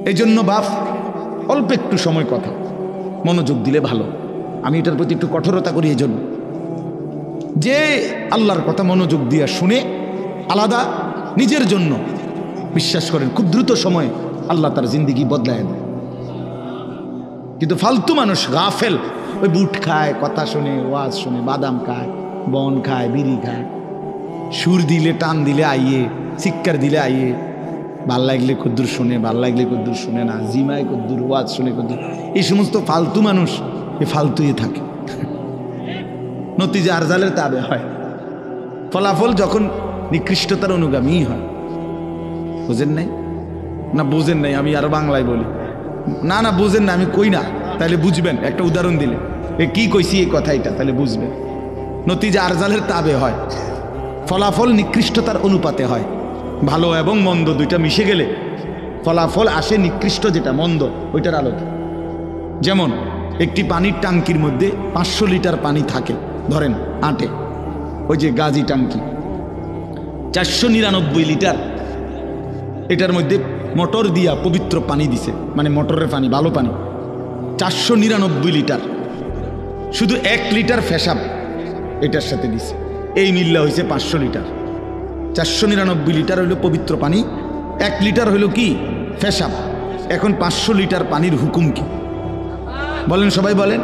এই জন্য বাপ অল্প একটু সময় কথা মনোযোগ দিলে ভালো। আমি এটার প্রতি একটু কঠোরতা করি এই জন্য যে আল্লাহর কথা মনোযোগ দিয়ে শুনে আলাদা নিজের জন্য বিশ্বাস করেন খুব দ্রুত সময়ে আল্লাহ তার জিন্দেগি বদলায় দেয়। কিন্তু ফালতু মানুষ গাফেল, ওই বুট খায়, কথা শুনে, ওয়াজ শুনে, বাদাম খায়, বন খায়, বিড়ি খায়, সুর দিলে টান দিলে আইয়ে, চিৎকার দিলে আইয়ে, ভাল লাগলে কদ্দুর শুনে, ভাল লাগলে কদ্দুর শুনে না, জিমায় কদ্দুর, ওয়াজ শুনে কদ্দুর। এই সমস্ত ফালতু মানুষ এ ফালতুই থাকে, নতিজা আরজালের তাবে হয়, ফলাফল যখন নিকৃষ্টতার অনুগামী হয়। বুঝেন নাই না? বুঝেন নাই? আমি আরো বাংলায় বলি না, না বুঝেন না, আমি কই না, তাহলে বুঝবেন। একটা উদাহরণ দিলে এ কি কইছি এই কথাটা, তাহলে বুঝবেন। নতিজা আরজালের তাবে হয়, ফলাফল নিকৃষ্টতার অনুপাতে হয়। ভালো এবং মন্দ দুইটা মিশে গেলে ফলাফল আসে নিকৃষ্ট, যেটা মন্দ ওইটার আলোতে। যেমন একটি পানির ট্যাঙ্কির মধ্যে 500 লিটার পানি থাকে, ধরেন আটে, ওই যে গাজী ট্যাঙ্কি 499 লিটার, এটার মধ্যে মোটর দিয়া পবিত্র পানি দিছে, মানে মোটরের পানি, ভালো পানি 499 লিটার, শুধু 1 লিটার ফেসাব এটার সাথে দিছে, এই মিল্লা হয়েছে 500 লিটার। 499 লিটার হইল পবিত্র পানি, 1 লিটার হইল কি ফেসাব। এখন 500 লিটার পানির হুকুম কি বলেন? সবাই বলেন,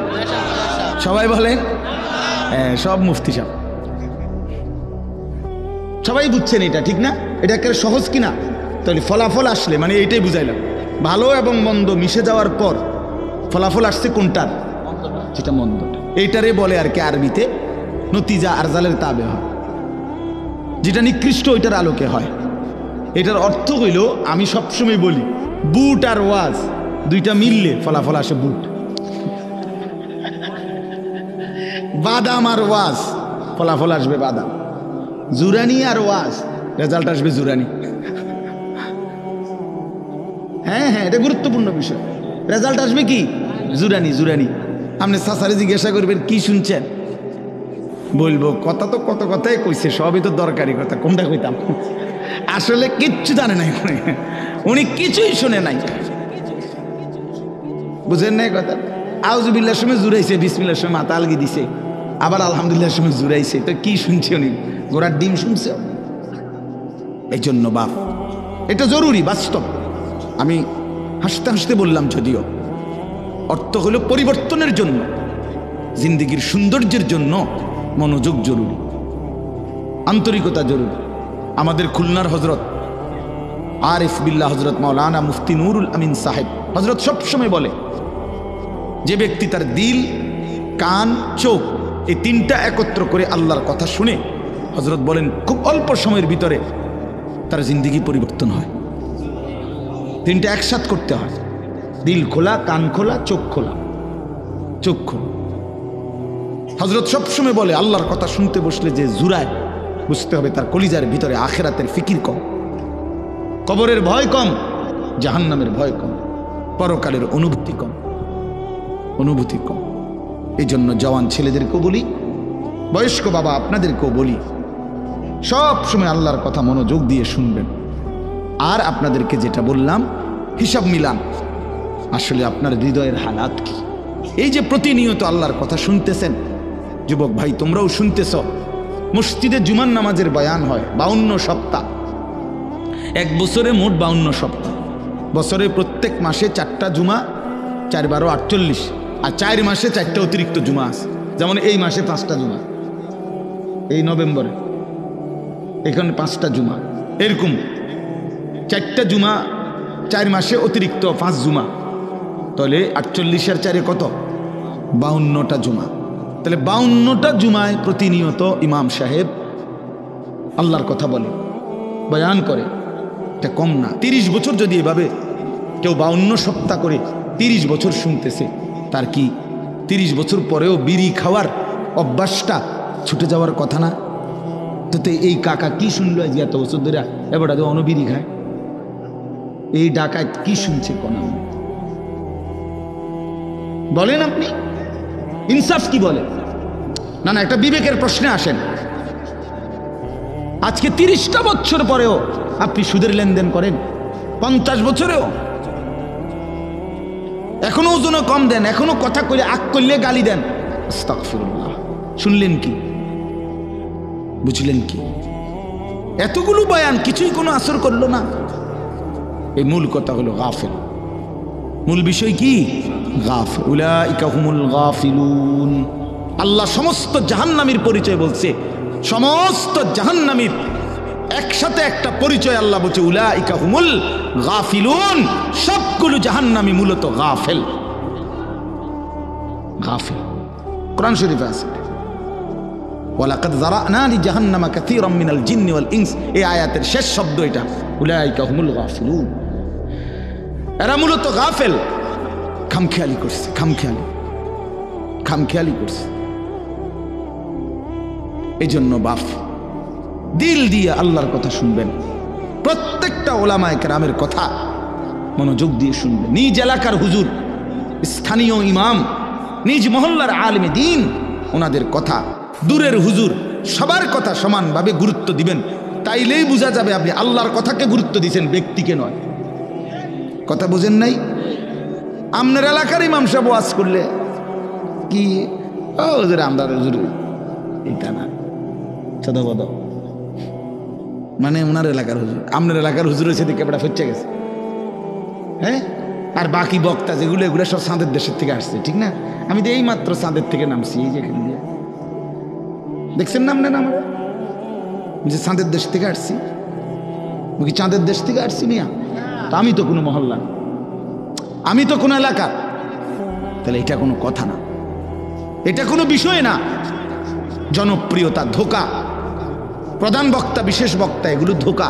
সবাই বলেন। সব মুফতি সাহেব সবাই বুঝছেন এটা, ঠিক না? এটা একেবারে সহজ কিনা? তাহলে ফলাফল আসলে মানে এইটাই বুঝাইলাম, ভালো এবং মন্দ মিশে যাওয়ার পর ফলাফল আসছে কোনটার? যেটা মন্দটা। এইটারে বলে আর কি আরবিতে নতিজা আরজালের তাবে হয়, যেটা নিকৃষ্ট ওইটার আলোকে হয়। এটার অর্থ হইল, আমি সবসময় বলি, বুট আর ওয়াজ দুইটা মিললে ফলাফল আসে বুট, বাদাম আর ওয়াজ ফলাফল আসবে বাদাম, জুরানি আর ওয়াজ রেজাল্ট আসবে জুরানি। হ্যাঁ হ্যাঁ, এটা গুরুত্বপূর্ণ বিষয়। রেজাল্ট আসবে কি? জুরানি। জুরানি। আপনি সাসারে জিজ্ঞাসা করবেন কি শুনছেন, বলবো কথা তো কত কথাই কইছে, সবই তো দরকারি কথা, কোনটা কইতাম? আসলে কিচ্ছু জানে নাই উনি, কিছুই শুনে নাই। বুঝেন নাই কথা? আউযুবিল্লাহর সময় জুরাইছে, বিসমিল্লাহর সময় মাথা আলগি দিছে, আবার আলহামদুলিল্লাহর সময় জুরাইছে, তো কি শুনছে উনি? ঘোড়ার ডিম শুনছে। এই জন্য বাপ এটা জরুরি, বাস্তব। আমি হাসতে হাসতে বললাম, যদিও অর্থ হলো পরিবর্তনের জন্য, জিন্দেগির সৌন্দর্যের জন্য মনোযোগ জরুরি, আন্তরিকতা জরুরি। আমাদের খুলনার হজরত আরিফ বিল্লাহ হজরত মাওলানা মুফতি নুরুল আমিন সাহেব হজরত সবসময় বলে, যে ব্যক্তি তার দিল, কান, চোখ এই তিনটা একত্র করে আল্লাহর কথা শুনে, হজরত বলেন খুব অল্প সময়ের ভিতরে তার জিন্দেগি পরিবর্তন হয়। তিনটা একসাথ করতে হয়, দিল খোলা, কান খোলা, চোখ খোলা। চোখ খোলা। হজরত সবসময় বলে, আল্লাহর কথা শুনতে বসলে যে জুরায়, বুঝতে হবে তার কলিজার ভিতরে আখেরাতের ফিকির কম, কবরের ভয় কম, জাহান্নামের ভয় কম, পরকালের অনুভূতি কম, অনুভূতি কম। এই জন্য জওয়ান ছেলেদেরকেও বলি, বয়স্ক বাবা আপনাদেরকেও বলি, সব সময় আল্লাহর কথা মনোযোগ দিয়ে শুনবেন। আর আপনাদেরকে যেটা বললাম, হিসাব মিলান আসলে আপনার হৃদয়ের হালাত কি। এই যে প্রতিনিয়ত আল্লাহর কথা শুনতেছেন, যুবক ভাই তোমরাও শুনতেছ, মসজিদে জুমার নামাজের বয়ান হয় 52 সপ্তাহ, এক বছরে মোট 52 সপ্তাহ, বছরে প্রত্যেক মাসে 4টা জুমা, 4 12 48, আর 4 মাসে 4টা অতিরিক্ত জুমা আছে। যেমন এই মাসে 5টা জুমা, এই নভেম্বরে এখানে 5টা জুমা, এরকম 4টা জুমা 4 মাসে অতিরিক্ত 5 জুমা, তাহলে 48 আর 4 কত? 52টা জুমা। তাহলে 52টা জুমায় প্রতিনিয়ত ইমাম সাহেব আল্লাহর কথা বলে, বয়ান করে, এটা কম না। 30 বছর যদি এভাবে কেউ 52 সপ্তাহ করে 30 বছর শুনতেছে, তার কি 30 বছর পরেও বিড়ি খাওয়ার অভ্যাসটা ছুটে যাওয়ার কথা না? তো এই কাকা কি শুনলো আজ এত বছর ধরে, এবার অনবিড়ি খায়, এই ডাকায় কি শুনছে কোন? বলেন আপনি, ইনসাফ কি বলে? না না, একটা বিবেকের প্রশ্নে আসেন। আজকে 30টা বছর পরেও আপনি সুদের লেনদেন করেন, 50 বছরেও এখনো ওজনও কম দেন, এখনো কথা কইলে আগ করলে গালি দেন। আস্তাগফিরুল্লাহ। শুনলেন কি, বুঝলেন কি? এতগুলো বয়ান কিছুই কোনো আসর করলো না। এই মূল কথা হলো গাফিল। মূল বিষয় কি? গাফিল। উলাইকা হুমুল গাফিলুন। আল্লাহ সমস্ত জাহান্নামীর পরিচয় বলছে, সমস্ত জাহান্নামীর একসাথে একটা পরিচয় আল্লাহ বলছে, উলাইকা হুমুল গাফিলুন। সবগুলো জাহান্নামী মূলত গাফিল। গাফিল কোরআন শরীফে আছে, ওয়ালাকাদ যারানা লিজাহান্নামা কাসীরাম মিনাল জিন্নি ওয়াল ইনস। এই আয়াতের শেষ শব্দ এটা, উলাইকা হুমুল গাফিলুন। এরা মূলত গাফিল, খামখেয়ালি করছে, খামখেয়ালি করছে। এই জন্য বাপ দিল দিয়ে আল্লাহর কথা শুনবেন, প্রত্যেকটা ওলামায়ে কেরামের কথা মনোযোগ দিয়ে শুনবেন। নিজ এলাকার হুজুর, স্থানীয় ইমাম, নিজ মহল্লার আলেমে দ্বীন, ওনাদের কথা, দূরের হুজুর, সবার কথা সমানভাবে গুরুত্ব দিবেন। তাইলেই বোঝা যাবে আপনি আল্লাহর কথাকে গুরুত্ব দিচ্ছেন, ব্যক্তিকে নয়। কথা বোঝেন নাই? আপনার এলাকার ইমাম সাহেব ওয়াজ করলে কি হুজুর, আমরা হুজুর এটা না সদবদ, মানে ওনার এলাকার হুজুর, আপনার এলাকার হুজুর হয়েছে দেখে বেড়া ফেটে গেছে। হ্যাঁ, আর বাকি বক্তা যেগুলো, এগুলো সব চাঁদের দেশের থেকে আসছে, ঠিক না? আমি তো এই মাত্র চাঁদের থেকে নামছি, এই যে এখান দিয়ে দেখছেন নাম নেন আমরা, যে চাঁদের দেশ থেকে আসছি। কি চাঁদের দেশ থেকে আসছি মিয়া? তো আমি তো কোনো মহল্লা, আমি তো কোনো এলাকা, তাহলে এটা কোনো কথা না, এটা কোনো বিষয় না। জনপ্রিয়তা ধোঁকা, প্রধান বক্তা, বিশেষ বক্তা, এগুলো ধোঁকা।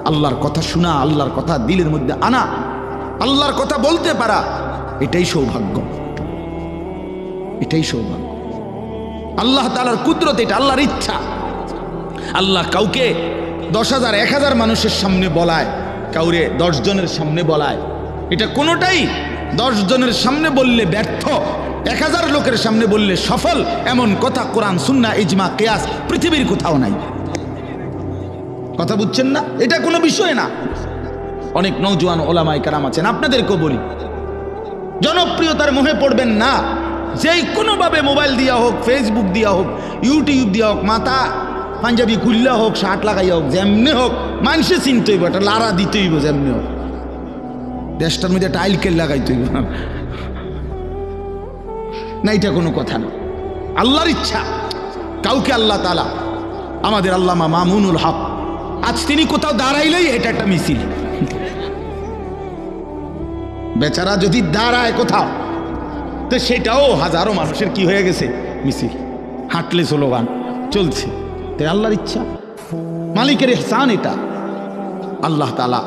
আল্লাহর কথা শোনা, আল্লাহর কথা দিলের মধ্যে আনা, আল্লাহর কথা বলতে পারা, এটাই সৌভাগ্য, এটাই সৌভাগ্য। আল্লাহ তাআলার কুদরত, এটা আল্লাহর ইচ্ছা। আল্লাহ কাউকে 10,000 1000 মানুষের সামনে বলায়, কাউরে 10 জনের সামনে বলায়, এটা কোনোটাই 10 জনের সামনে বললে ব্যর্থ, 1000 লোকের সামনে বললে সফল, এমন কথা কোরআন, সুন্নাহ, ইজমা, কিয়াস পৃথিবীর কোথাও নাই। কথা বুঝছেন না? এটা কোনো বিষয় না। অনেক নওজোয়ান ওলামায়ে কেরাম আছেন, আপনাদেরকেও বলি, জনপ্রিয়তার মোহে পড়বেন না। যেই কোনোভাবে মোবাইল দিয়া হোক, ফেসবুক দিয়া হোক, ইউটিউব দিয়া হোক, মাথা পাঞ্জাবি খুললা হোক, শার্ট লাগাইয়া হোক, যেমনি হোক মানুষে চিনতে হইব, একটা লারা দিতে হইব, যেমনি হোক দেশটার মধ্যে টাইল কেল লাগাইতে হইব না। এটা কোনো কথা না, আল্লাহর ইচ্ছা। কাউকে আল্লাহ তাআলা, আমাদের আল্লামা মামুনুল হক, আজ তিনি কোথাও দাঁড়াইলেই এটা একটা মিছিল। বেচারা যদি দাঁড়ায় কোথাও, তো সেটাও হাজারো মানুষের কি হয়ে গেছে, মিছিল, হাঁটলে স্লোগান চলছে। তাই আল্লাহর ইচ্ছা, মালিকের ইহসান এটা। আল্লাহ তাআলা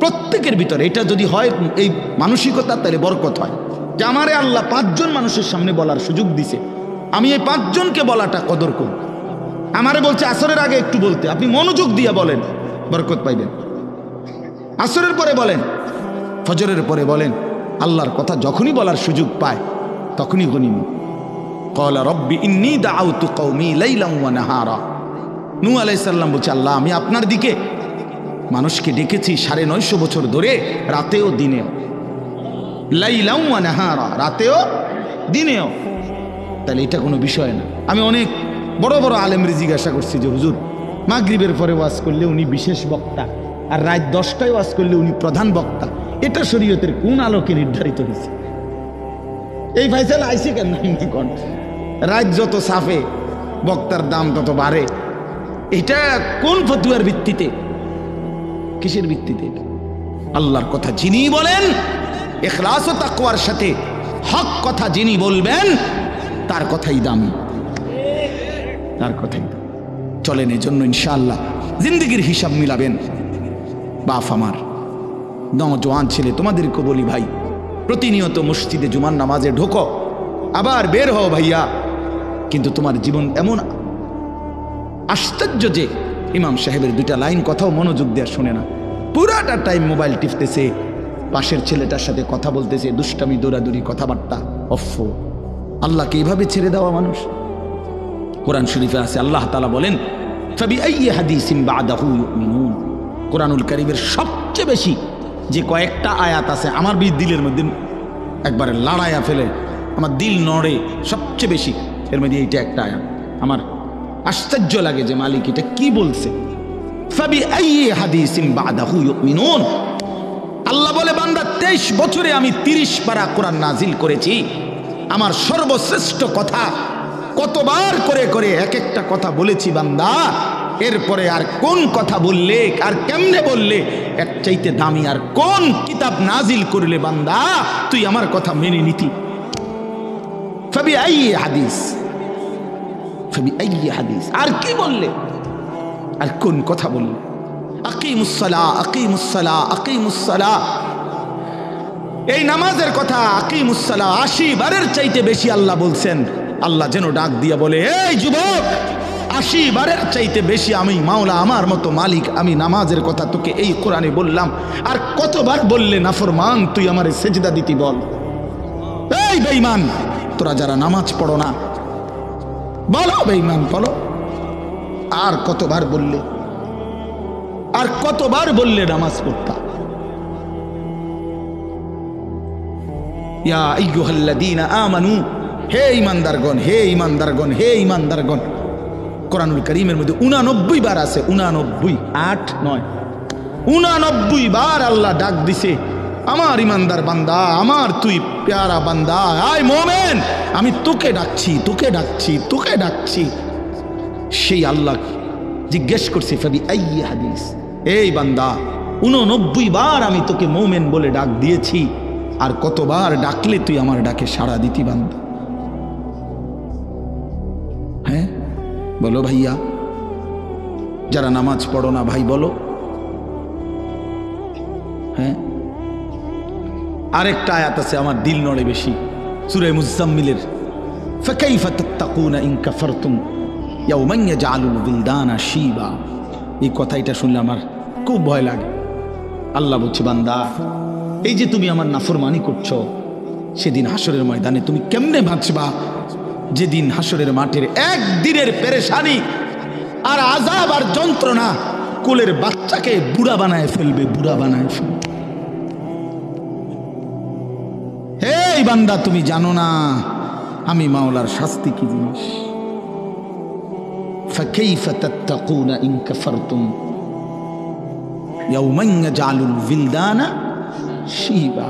প্রত্যেকের ভিতরে এটা যদি হয়, এই মানসিকতা, তাহলে বরকত হয়। যে আমারে আল্লাহ 5 জন মানুষের সামনে বলার সুযোগ দিছে, আমি এই 5 জনকে বলাটা কদর করি। আমারে বলছে আসরের আগে একটু বলতে, আপনি মনোযোগ দিয়ে বলেন, বরকত পাইবেন। আসরের পরে বলেন, ফজরের পরে বলেন। আল্লাহর কথা যখনই বলার সুযোগ পায় তখনই গনিমত। ক্বালা রব্বি ইন্নী দাআউতু কওমি লাইলান ওয়া নাহারা। নূহ আলাইহিস সালাম বলছে, আল্লাহ আমি আপনার দিকে মানুষকে ডেকেছি 950 বছর ধরে, রাতেও দিনেও। লাইলান ওয়া নাহারা, রাতেও দিনেও। তাহলে এটা কোনো বিষয় না। আমি অনেক বড় বড় আলেমরে জিজ্ঞাসা করছি যে হুজুর, মাগরিবের পরে ওয়াজ করলে উনি বিশেষ বক্তা, আর রাত 10টায় ওয়াজ করলে উনি প্রধান বক্তা, এটা শরীয়তের কোন আলোকে নির্ধারিত হয়েছে? এই ফাইসালা আইসে কেন? রাত যত সাফে বক্তার দাম তত বাড়ে, এটা কোন ফতুয়ার ভিত্তিতে, কিসের ভিত্তিতে? আল্লাহর কথা যিনি বলেন ইখলাস ও তাকওয়ার সাথে, হক কথা যিনি বলবেন তার কথাই দামি, তার কথাই দামি। চলেন এই জন্য ইনশাআল্লাহ জিন্দেগির হিসাব মিলাবেন। বাপ আমার, নওজোয়ান ছেলে, তোমাদেরকে বলি ভাই, প্রতিনিয়ত মসজিদে জুমার নামাজে ঢোকো, আবার বের হও ভাইয়া, কিন্তু তোমার জীবন এমন আশ্চর্য যে ইমাম সাহেবের 2টা লাইন কথাও মনোযোগ দেওয়া শোনে না, পুরাটা টাইম মোবাইল টিপতেছে, পাশের ছেলেটার সাথে কথা বলতেছে, দুষ্টামি, দৌড়াদৌড়ি, কথাবার্তা। অফ, আল্লাহকে এইভাবে ছেড়ে দেওয়া মানুষ? কোরআন শরীফে আছে, আল্লাহ তাআলা বলেন ফাবিআইয়ি হাদিসিন বা'দাহু ইউমিনুন। কোরআনুল কারীমের সব সবচেয়ে বেশি যে কয়েকটা আয়াত আছে আমার দিলের মধ্যে একবারে লড়াইয়া ফেলে, আমার দিল নড়ে সবচেয়ে বেশি, এর মধ্যে এইটা একটা আয়াত। আমার আশ্চর্য লাগে যে মালিক এটা কি বলছে। ফাবিআইয়ি হাদিসিন বাদাহু ইউমিনুন। আল্লাহ বলে বান্দা 23 বছরে আমি 30 পারা কোরআন নাজিল করেছি। আমার সর্বশ্রেষ্ঠ কথা কতবার করে করে এক একটা কথা বলেছি বান্দা, এরপরে আর কোন কথা বললে আর কেমনে বললে এর চাইতে দামি আর কোন কিতাব নাজিল করলে বান্দা তুই আমার কথা মেনে নিতি। ফাবিআইয়ি হাদিস, ফাবিআইয়ি হাদিস, আর কি বললে আর কোন কথা বললে? আকিমুস সালাহ, আকিমুস সালাহ, আকিমুস সালাহ, এই নামাজের কথা আকিমুস সালাহ 80 বারের চাইতে বেশি আল্লাহ বলছেন। আল্লাহ যেন ডাক দিয়া বলে, এই যুবক, 80 বারের চাইতে বেশি আমি মাওলা আমার মতো মালিক আমি নামাজের কথা তোকে এই কোরআনে বললাম, আর কতবার বললে নাফরমান তুই আমারে সেজদা দিতি বল। এই বেঈমান, তোরা যারা নামাজ পড়ো না, বলো বেঈমান বলো, আর কতবার বললে, আর কতবার বললে নামাজ পড়তা? ইয়া আইয়ুহাল্লাযীনা আমানু, হে ঈমানদারগণ, হে ঈমানদারগণ, হে ঈমানদারগণ। কোরআনুল কারীমের মধ্যে 89 বার আছে, 89, 8, 9, 89 বার আল্লাহ ডাক দিছে আমার ঈমানদার বান্দা, আমার তুই প্যারা বান্দা, আয় মোমেন, আমি তোকে ডাকছি, তোকে ডাকছি, তোকে ডাকছি। সেই আল্লাহ জিজ্ঞেস করছে ফাবিআইয়ি হাদিস, এই বান্দা 89 বার আমি তোকে মোমেন বলে ডাক দিয়েছি, আর কতবার ডাকলে তুই আমার ডাকে সাড়া দিতি বান্দা? হ্যাঁ বলো ভাইয়া, যারা নামাজ পড়ো না ভাই বলো। হ্যাঁ, আরেকটা আয়াত আছে আমার দিল নড়ে বেশি, সূরা মুজাম্মিলের, ফাকাইফা তাত্তাকুনা ইন কাফারতুম ইয়াওমান ইয়াজআলুল বিলদানা শিবা। এই কথাটা শুনলে আমার খুব ভয় লাগে। আল্লাহ বলছে বান্দা, এই যে তুমি আমার নাফরমানি করছো, সেদিন হাসরের ময়দানে তুমি কেমনে বাঁচবা? যেদিন হাসরের মাঠের একদিনের পেরেশানি আর আযাব আর যন্ত্রণা কোলের বাচ্চাকে বুড়া বানায় ফেলবে, বুড়া বানায় ফেলবে। এই বান্দা, তুমি জানো না আমি মাওলার শাস্তি কি জিনিস? ফাকাইফা তাত্তাকুনা ইন কাফারতুম ইয়াওমান ইয়াজআলুল বিলদানা শিবা।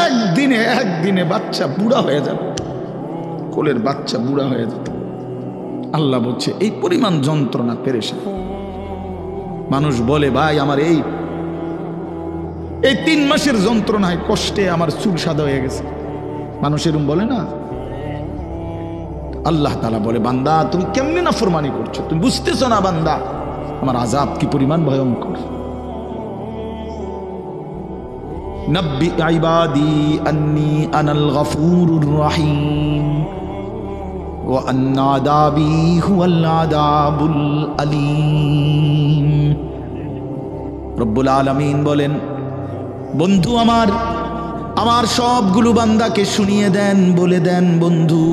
একদিনে একদিনে বাচ্চা বুড়া হয়ে যাবে, কোলের বাচ্চা বুড়া হয়ে যাবে। আল্লাহ বলছে এই পরিমাণ যন্ত্রণা পেরেশান। মানুষ বলে ভাই আমার এই 3 মাসের যন্ত্রণায় কষ্টে আমার চুল সাদা হয়ে গেছে, মানুষ এরকম বলে না? আল্লাহ তাআলা বলে বান্দা তুমি কেমনে নাফরমানি করছো, তুমি বুঝতেছো না বান্দা আমার আযাব কি পরিমাণ ভয়ঙ্কর। নব্বি ইবাদি আন্নী আনাল গফুরুর রহিম ওয়া আন্না আযাবি হুয়াল আযাবুল আলীম। রব্বুল আলামিন বলেন, বন্ধু আমার, আমার সবগুলো বান্দাকে শুনিয়ে দেন, বলে দেন বন্ধু,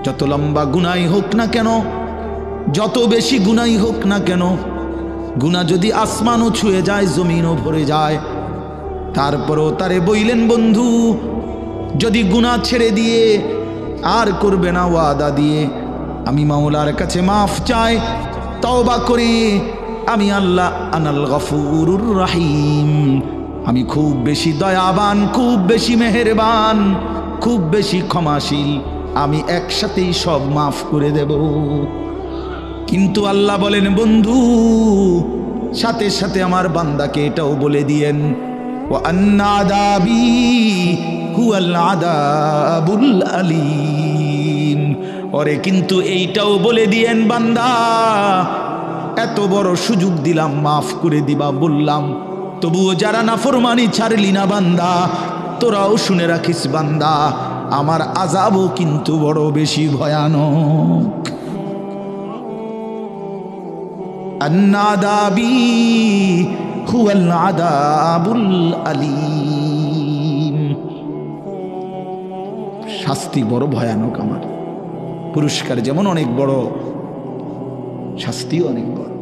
যত লম্বা গুনাই হোক না কেন, যত বেশি গুনাই হোক না কেন, গুনাহ যদি আসমানও ছুঁয়ে যায়, জমিনও ভরে যায়, তারপরও তারে বইলেন বন্ধু যদি গুনাহ ছেড়ে দিয়ে আর করবে না ওয়াদা দিয়ে, আমি মাওলার কাছে মাফ চাই, তওবা করি, আমি আল্লাহ আনাল গফুরুর রহিম, আমি খুব বেশি দয়াবান, খুব বেশি মেহেরবান, খুব বেশি ক্ষমাশীল, আমি একসাথেই সব মাফ করে দেব। কিন্তু আল্লাহ বলেন বন্ধু সাথে সাথে আমার বান্দাকে এটাও বলে দিয়েন, ওয়া আন্না আযাবি হুয়াল আযাবুল আলীম। ওরে কিন্তু এইটাও বলে দিয়েন বান্দা, এত বড় সুযোগ দিলাম, মাফ করে দিবা বললাম, তবুও যারা নাফরমানি ছাড়লি না বান্দা, তোরাও শুনে রাখিস বান্দা আমার আযাবও কিন্তু বড় বেশি ভয়ানক। আন্না আযাবি হুয়াল আযাবুল আলীম। শাস্তি বড় ভয়ানক আমার, পুরস্কার যেমন অনেক বড়, শাস্তিও অনেক বড়।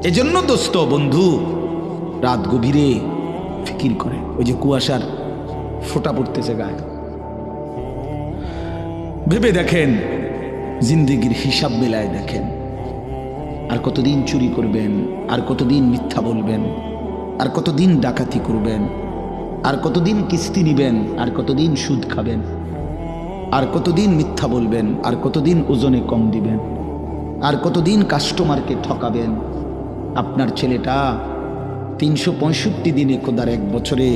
এজন্য দোস্ত বন্ধু রাত গভীরে ফিকির করে, ওই যে কুয়াশার ফোঁটা পড়তেছে গায়ে, ভেবে দেখেন, জিন্দেগির হিসাব মেলায় দেখেন, আর কতদিন চুরি করবেন, আর কতদিন মিথ্যা বলবেন, আর কতদিন ডাকাতি করবেন, আর কতদিন কিস্তি নিবেন, আর কতদিন সুদ খাবেন, আর কতদিন মিথ্যা বলবেন, আর কতদিন ওজনে কম দিবেন, আর কতদিন কাস্টমারকে ঠকাবেন। আপনার ছেলেটা 365 দিনে খোদার 1 বছরে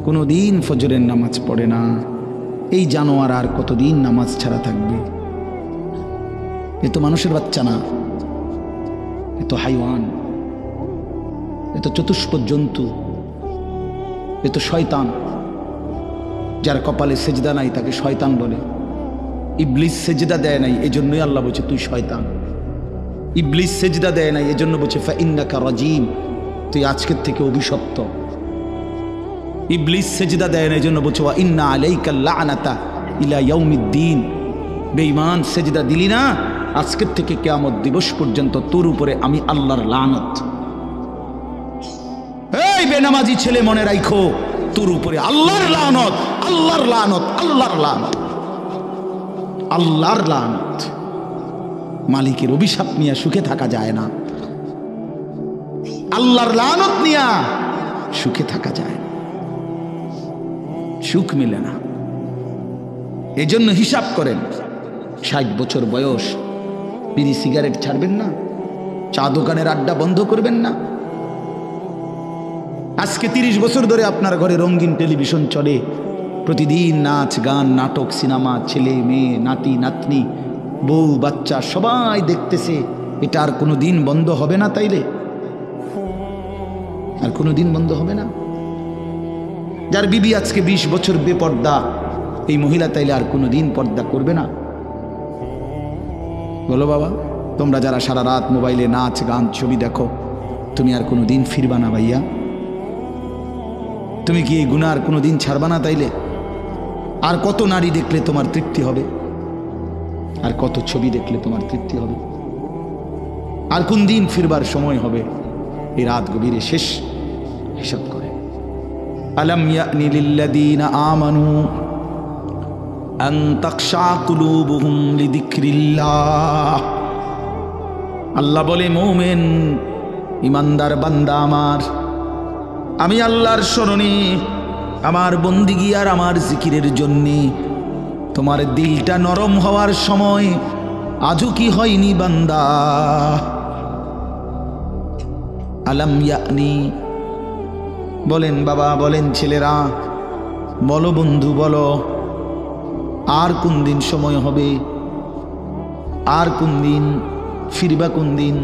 কোনো দিন ফজরের নামাজ পড়ে না। এই জানোয়ার আর কতদিন নামাজ ছাড়া থাকবে? এ তো মানুষের বাচ্চা না, এ তো হাইওয়ান, এ তো চতুষ্পদ জন্তু, এ তো শয়তান। যার কপালে সেজদা নাই তাকে শয়তান বলে। ইবলিস সেজদা দেয় নাই, এজন্যই আল্লাহ বলছে তুই শয়তান। ইবলিস সেজদা দেয় নাই, এজন্য বলছে ফাইন্নাকা রাজিম, তুই আজকের থেকে অভিশপ্ত। ইবলিস সেজদা দেয় না, এজন্য বলছে ওয়া ইন্না আলাইকা লা'নাতা ইলা ইয়াউমিদ্দিন। বেঈমান, সেজদা দিলি না, আজকের থেকে কিয়ামত দিবস পর্যন্ত তোর উপরে আমি আল্লাহর লানত। এই বেনামাজি ছেলে, মনে রাখো, তোর উপরে আল্লাহর লানত, আল্লাহর লানত, আল্লাহর লানত, আল্লাহর লানত। মালিকের অভিশাপ নিয়ে সুখে থাকা যায় না, আল্লাহর লানত নিয়ে সুখে থাকা যায় না, সুখ মিলে না। এজন্য হিসাব করেন, 60 বছর বয়স, বিড়ি সিগারেট ছাড়বেন না, চা দোকানের আড্ডা বন্ধ করবেন না। আজকে 30 বছর ধরে আপনার ঘরে রঙিন টেলিভিশন চলে, প্রতিদিন নাচ গান নাটক সিনেমা, ছেলে মেয়ে নাতি নাতনি বউ বাচ্চা সবাই দেখতেছে। এটা আর কোনো দিন বন্ধ হবে না? তাইলে আর কোনো দিন বন্ধ হবে না? যার বিবি আজকে 20 বছর বেপর্দা, এই মহিলা তাইলে আর কোনো দিন পর্দা করবে না? বলো বাবা, তোমরা যারা সারা রাত মোবাইলে নাচ গান ছবি দেখো, তুমি আর কোনো দিন ফিরবা না ভাইয়া? তুমি কি এই গুনাহ আর কোনো দিন ছাড়বা না? তাইলে আর কত নারী দেখলে তোমার তৃপ্তি হবে? আর কত ছবি দেখলে তোমার তৃপ্তি হবে? আর কোন দিন ফিরবার সময় হবে? এই রাত গভীরে শেষ হিসাব করে। আলাম ইয়ানি লিল্লাযীনা আমানু আন তাখশা কুলুবুহুম লিযিকরিল্লাহ। আল্লাহ বলে, মুমিন ইমানদার বান্দা আমার, আমি আল্লাহর স্মরণে, আমার বন্দিগি আর আমার জিকিরের জন্যে তোমার দিলটা নরম হওয়ার সময় আজও কি হয়নি বান্দা? আলাম ইয়ানি, বলেন বাবা, বলেন ছেলেরা, বলো বন্ধু, বলো, আর কোন দিন সময় হবে? আর কোন দিন ফিরবা? কোন দিন?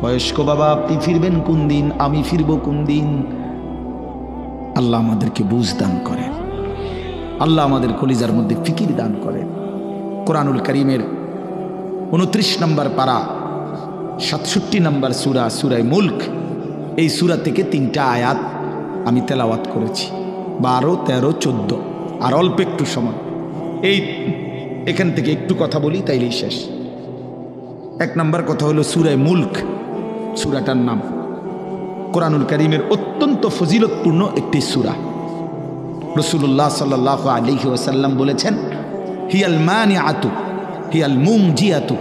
বয়স্ক বাবা, আপনি ফিরবেন কোন দিন? আমি ফিরবো কোন দিন? আল্লাহ আমাদেরকে বুঝ দান করেন, আল্লাহ আমাদের কলিজার মধ্যে ফিকির দান করেন। কোরআনুল কারীমের 29 নম্বর পারা, 67 নম্বর সূরা, সূরা মুলক। এই সূরা থেকে 3টা আয়াত আমি তেলাওয়াত করেছি, 12, 13, 14। আর অল্প একটু সময়, এখান থেকে একটু কথা বলি, তাইলেই শেষ। 1 নম্বর কথা হলো সূরা মুলক। সূরাটার নাম কোরআনুল কারীমের অত্যন্ত ফজিলতপূর্ণ একটি সূরা। রাসূলুল্লাহ সাল্লাল্লাহু আলাইহি ওয়াসাল্লাম বলেছেন, হিয়াল মানিআতু হিয়াল মুমজিয়াতু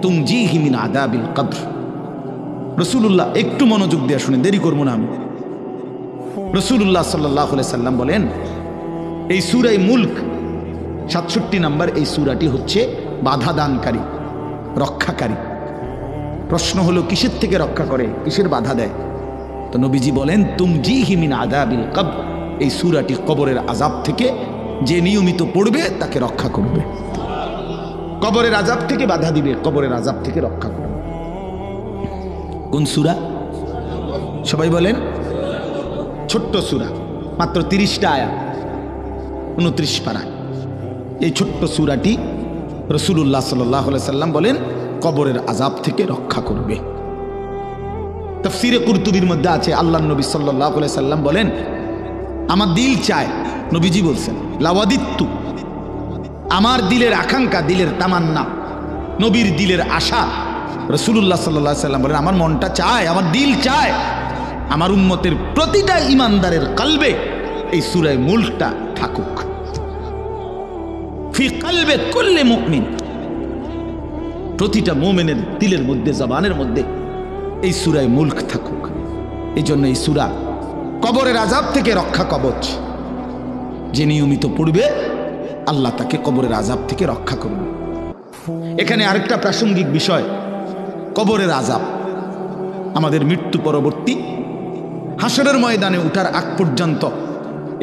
তুমজিহি মিন আযাবিল কবর। রাসূলুল্লাহ, একটু মনোযোগ দিয়ে শুনে, দেরি করব না আমি। রাসূলুল্লাহ সাল্লাল্লাহু আলাইহি সাল্লাম বলেন, এই সূরা মুলক 67 নম্বর এই সূরাটি হচ্ছে বাধা দানকারী, রক্ষাকারী। প্রশ্ন হলো, কিসের থেকে রক্ষা করে, কিসের বাধা দেয়? তো নবীজি বলেন, তুমজিহি মিন আযাবিল কবর। এই সূরাটি কবরের আযাব থেকে যে নিয়মিত পড়বে তাকে রক্ষা করবে, কবরের আযাব থেকে বাধা দিবে, কবরের আযাব থেকে রক্ষা করবে। কোন সূরা? সবাই বলেন। ছোট্ট সূরা, মাত্র 30টা আয়াত, 29 পারা। এই ছোট্ট সূরাটি রাসূলুল্লাহ সাল্লাল্লাহু আলাইহি সাল্লাম বলেন কবরের আযাব থেকে রক্ষা করবে। তাফসীরে কুরতুবীর মধ্যে আছে, আল্লাহর নবী সাল্লাল্লাহু আলাইহি সাল্লাম বলেন, আমার দিল চায়, নবীজি বলছেন, লাওয়াদিত্তু, আমার দিলের আকাঙ্ক্ষা, দিলের তামান্না, নবীর দিলের আশা, রাসূলুল্লাহ সাল্লাল্লাহু আলাইহি সাল্লাম বলেন আমার মনটা চায়, আমার দিল চায় আমার উম্মতের প্রতিটা ইমানদারের কলবে এই সূরা মুলকটা থাকুক। ফি কলবে কুল্লি মুমিন, প্রতিটা মুমিনের দিলের মধ্যে জবানের মধ্যে এই সূরা মুলক থাকুক। এই জন্য এই সূরা কবরের আযাব থেকে রক্ষা কবচ, যে নিয়মিত পড়বে আল্লাহ তাকে কবরের আযাব থেকে রক্ষা করবে। এখানে আরেকটা প্রাসঙ্গিক বিষয়, কবরের আযাব আমাদের মৃত্যু পরবর্তী হাসরের ময়দানে ওঠার আগ পর্যন্ত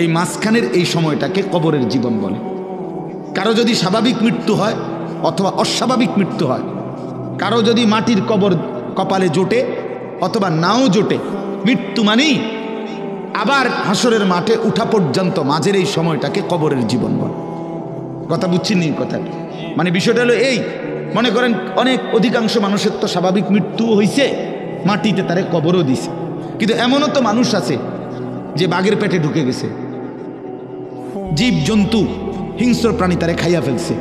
এই মাঝখানের এই সময়টাকে কবরের জীবন বলে। কারো যদি স্বাভাবিক মৃত্যু হয় অথবা অস্বাভাবিক মৃত্যু হয়, কারো যদি মাটির কবর কপালে জোটে অথবা নাও জোটে, মৃত্যু মানেই আবার হাসরের মাঠে উঠা পর্যন্ত মাঝের এই সময়টাকে কবরের জীবন বলে। কথা বুঝছেন নি কথা? মানে বিষয়টা হলো এই, মনে করেন অনেক অধিকাংশ মানুষের তো স্বাভাবিক মৃত্যু হয়েছে, মাটিতে তারে কবরও দিছে, কিন্তু এমনও তো মানুষ আছে যে বাঘের পেটে ঢুকে গেছে, জীব জন্তু হিংস্র প্রাণী তারে খাইয়া ফেলছে,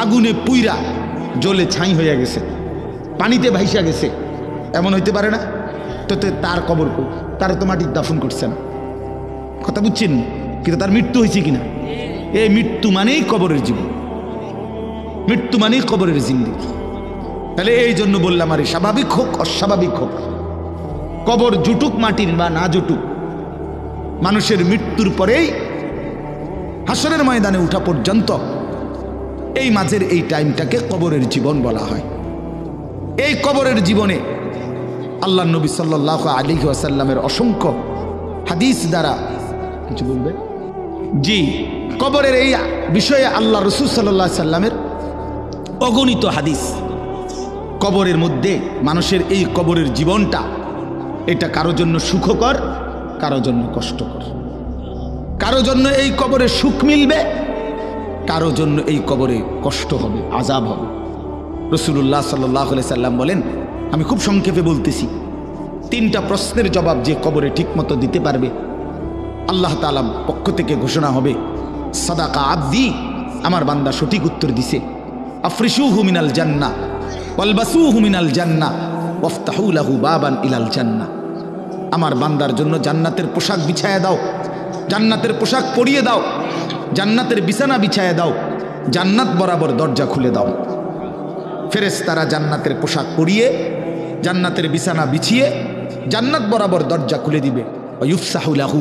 আগুনে পুইরা জ্বলে ছাই হইয়া গেছে, পানিতে ভাইসা গেছে, এমন হইতে পারে না? তো তার কবর কই? তার তো মাটির দাফন করছে না। কথা বুঝছেন? কিন্তু তার মৃত্যু হয়েছে কিনা? এই মৃত্যু মানেই কবরের জীবন, মৃত্যু মানেই কবরের জিন্দেগি। তাহলে এই জন্য বললাম, আরে স্বাভাবিক হোক অস্বাভাবিক হোক, কবর জুটুক মাটির বা না জুটুক, মানুষের মৃত্যুর পরেই হাসরের ময়দানে উঠা পর্যন্ত এই মাঝের এই টাইমটাকে কবরের জীবন বলা হয়। এই কবরের জীবনে আল্লাহ নবী সাল্লাল্লাহু আলাইহি ওয়াসাল্লামের অসংখ্য হাদিস দ্বারা কিছু বলবে? জি, কবরের এই বিষয়ে আল্লাহ রাসূল সাল্লাল্লাহু আলাইহি সাল্লামের অগণিত হাদিস। কবরের মধ্যে মানুষের এই কবরের জীবনটা, এটা কারো জন্য সুখকর, কারো জন্য কষ্টকর, কারো জন্য এই কবরে সুখ মিলবে, কারো জন্য এই কবরে কষ্ট হবে, আযাব হবে। রাসূলুল্লাহ সাল্লাল্লাহু আলাইহি সাল্লাম বলেন, আমি খুব সংক্ষেপে বলতেছি, 3টা প্রশ্নের জবাব যে কবরে ঠিকমতো দিতে পারবে, আল্লাহ তাআলা পক্ষ থেকে ঘোষণা হবে, সাদাকা আবদি, আমার বান্দা সঠিক উত্তর দিছে। আফরিশুহু মিনাল জান্নাহ ওয়ালবাসুহু মিনাল জান্নাহ ওয়াফতাহু লাহু বাবান ইলাল জান্নাহ, আমার বান্দার জন্য জান্নাতের পোশাক বিছায়া দাও, জান্নাতের পোশাক পরিয়ে দাও, জান্নাতের বিছানা বিছায়া দাও, জান্নাত বরাবর দরজা খুলে দাও। ফেরেশতারা জান্নাতের পোশাক পরিয়ে, জান্নাতের বিছানা বিছিয়ে জান্নাত বরাবর দরজা খুলে দিবে। ওয়ুফসাহু লাহু,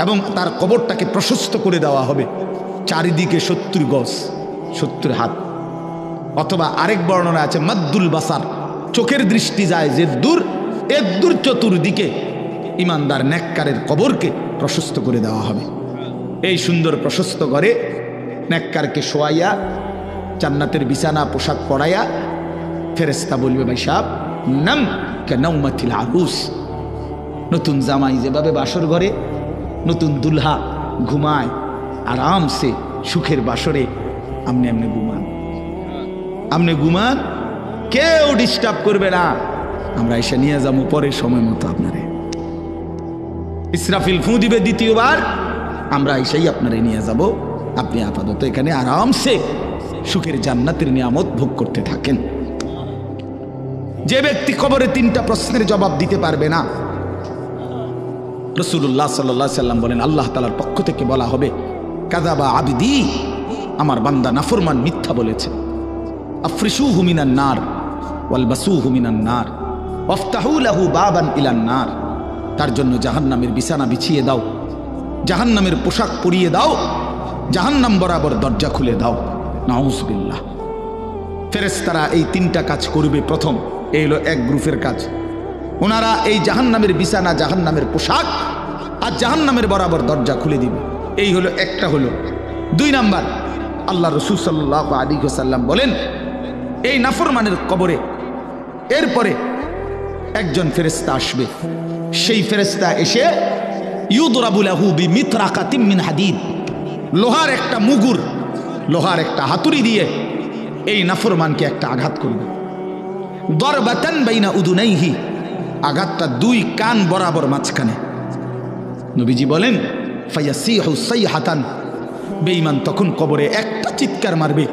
এবং তার কবরটাকে প্রশস্ত করে দেওয়া হবে, চারিদিকে 70 গজ, 70 হাত, অথবা আরেক বর্ণনা আছে মাদ্দুল বাসার, চোখের দৃষ্টি যায় যে দূর, এর দূর চতুর্দিকে ইমানদার নেককারের কবরকে প্রশস্ত করে দেওয়া হবে। এই সুন্দর প্রশস্ত করে নেককারকে শোয়াইয়া জান্নাতের বিছানা পোশাক পরাইয়া ফেরেশতা বলবে, ভাই সাহেব নাম কানাউমাতিল আরুস, নতুন জামাই যেভাবে বাসর ঘরে নতুন দুলহা ঘুমায় আরামসে সুখের বাসরে, আমনে আমনে ঘুমান, আমনে ঘুমান, কেউ ডিস্টার্ব করবে না, আমরা এসে নিয়ে যাবো পরের সময় মতো আপনারে। ইসরাফিল ফু দিবে দ্বিতীয়বার, আমরা এসেই আপনারে নিয়ে যাব, আপনি আপাতত এখানে আরামসে সুখের জান্নাতের নিয়ামত ভোগ করতে থাকেন। যে ব্যক্তি কবরে 3টা প্রশ্নের জবাব দিতে পারবে না, রাসূলুল্লাহ সাল্লাল্লাহু আলাইহি সাল্লাম বলেন, আল্লাহ তাআলার পক্ষ থেকে বলা হবে, কাযাবা আবদি, আমার বান্দা নাফরমান মিথ্যা বলেছে। আফরিশুহু মিনান নার ওয়ালবাসুহু মিনান নার ওয়াফতাহু লাহু বাবান ইলান নার, তার জন্য জাহান্নামের বিছানা বিছিয়ে দাও, জাহান্নামের পোশাক পরিয়ে দাও, জাহান্নাম বরাবর দরজা খুলে দাও। নাউযুবিল্লাহ। ফেরেশতারা এই 3টা কাজ করবে। প্রথম, এই হলো এক গ্রুপের কাজ, ওনারা এই জাহান্নামের বিছানা, জাহান্নামের পোশাক আর জাহান্নামের বরাবর দরজা খুলে দিবে। এই হলো একটা। হলো 2 নাম্বার, আল্লাহ রাসূল সাল্লাল্লাহু আলাইহি ওয়াসাল্লাম বলেন, এই নাফরমানের কবরে এরপরে একজন ফেরেশতা আসবে। সেই ফেরেশতা এসে ইউদরাবু লাহু বিমিতরাকাতিম মিন হাদিদ, লোহার একটা মুগুর, লোহার একটা হাতুড়ি দিয়ে এই নাফরমানকে একটা আঘাত করবে। দরবাতান বাইনা উদুনাইহি, আঘাতটা 2 কান বরাবর মাঝখানে। নবীজি বলেন, ফায়াসিহু সাইহাতান, বেঈমান তখন কবরে একটা চিৎকার মারবে,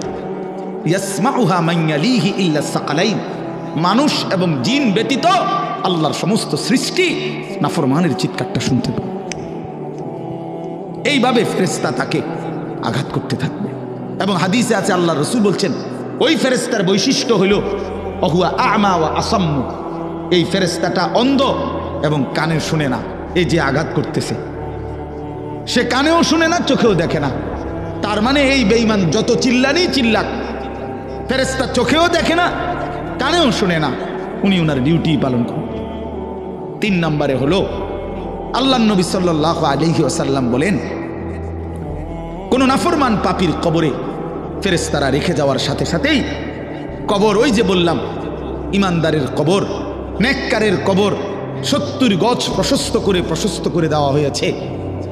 ইয়াসমাউহা মান ইয়ালিহি ইল্লা সাকালাইন, মানুষ এবং জিন ব্যতীত আল্লাহর সমস্ত সৃষ্টি নাফরমানের চিৎকারটা শুনতে পাবে। এইভাবে ফেরেশতা তাকে আঘাত করতে থাকবে। এবং হাদিসে আছে আল্লাহ রসুল বলছেন ওই ফেরেশতার বৈশিষ্ট্য হইল অহুয়া আমা ওয়া আসাম্মু, এই ফেরেশতাটা অন্ধ এবং কানে শুনে না। এই যে আঘাত করতেছে, সে কানেও শুনে না, চোখেও দেখে না। তার মানে এই বেঈমান যত চিল্লানি চিল্লাক, ফেরেশতা চোখেও দেখে না, কানেও শুনে না, উনি ওনার ডিউটি পালন করেন। 3 নম্বরে হলো আল্লাহর নবী সাল্লাল্লাহু আলাইহি ওয়াসাল্লাম বলেন কোন নাফরমান পাপীর কবরে ফেরেশতারা রেখে যাওয়ার সাথে সাথেই কবর, ওই যে বললাম ইমানদারের কবর, নেককারের কবর 70 গজ প্রশস্ত করে দেওয়া হয়েছে।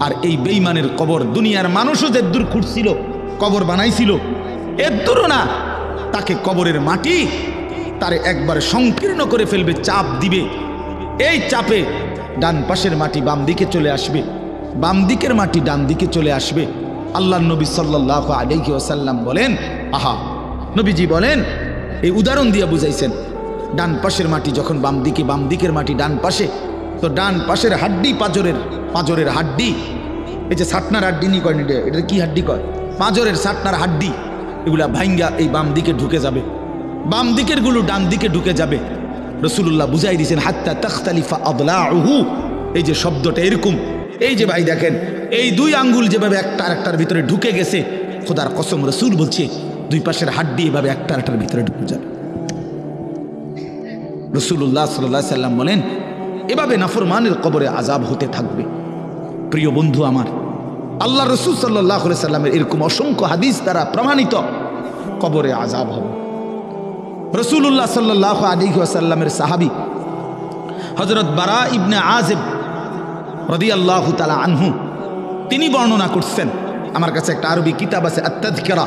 আর এই বেঈমানের কবর দুনিয়ার মানুষও যে দূর খুঁড়ছিল, কবর বানাইছিল, এর দূরও না, তাকে কবরের মাটি তারে একবার সংকীর্ণ করে ফেলবে, চাপ দিবে। এই চাপে ডান পাশের মাটি বাম দিকে চলে আসবে, বাম দিকের মাটি ডান দিকে চলে আসবে। আল্লাহর নবী সাল্লাল্লাহু আলাইহি ওয়াসাল্লাম বলেন, আহা, নবীজি বলেন, এই উদাহরণ দিয়ে বুঝাইছেন, ডান পাশের মাটি যখন বাম দিকে, বাম দিকের মাটি ডান পাশে, তো ডান পাশের হাড্ডি, পাঁজরের হাড্ডি, এই যে সাটনার হাড্ডি নি কয়, এটা কি হাড্ডি কয়, পাঁজরের সাটনার হাড্ডি, এগুলা ভাঙ্গা এই বাম দিকে ঢুকে যাবে, বাম দিকের গুলো ডান দিকে ঢুকে যাবে। রাসূলুল্লাহ বুঝাই দিয়েছেন হাত্তা তাখতালিফা আদলাউহু, এই যে শব্দটা এরকম, এই যে ভাই দেখেন এই 2 আঙ্গুল যেভাবে একটা আরেকটার ভিতরে ঢুকে গেছে, খোদার কসম রাসূল বলছে 2 পাশের হাড্ডি এভাবে একটা আরেকটার ভিতরে ঢুকে যাবে। রাসূলুল্লাহ সাল্লাল্লাহু আলাইহি সাল্লাম বলেন এভাবে নাফরমানের কবরে আযাব হতে থাকবে। প্রিয় বন্ধু আমার, আল্লাহ রাসূল সাল্লাল্লাহু আলাইহি সাল্লামের এরকম অসংখ্য হাদিস দ্বারা প্রমাণিত কবরে আযাব হবে। রাসূলুল্লাহ সাল্লাল্লাহু আলাইহি ওয়াসাল্লামের সাহাবী হযরত বারা ইবনে আযিব রাদিয়াল্লাহু তাআলা আনহু, তিনি বর্ণনা করছেন, আমার কাছে একটা আরবি কিতাব আছে আত-তাযকিরা,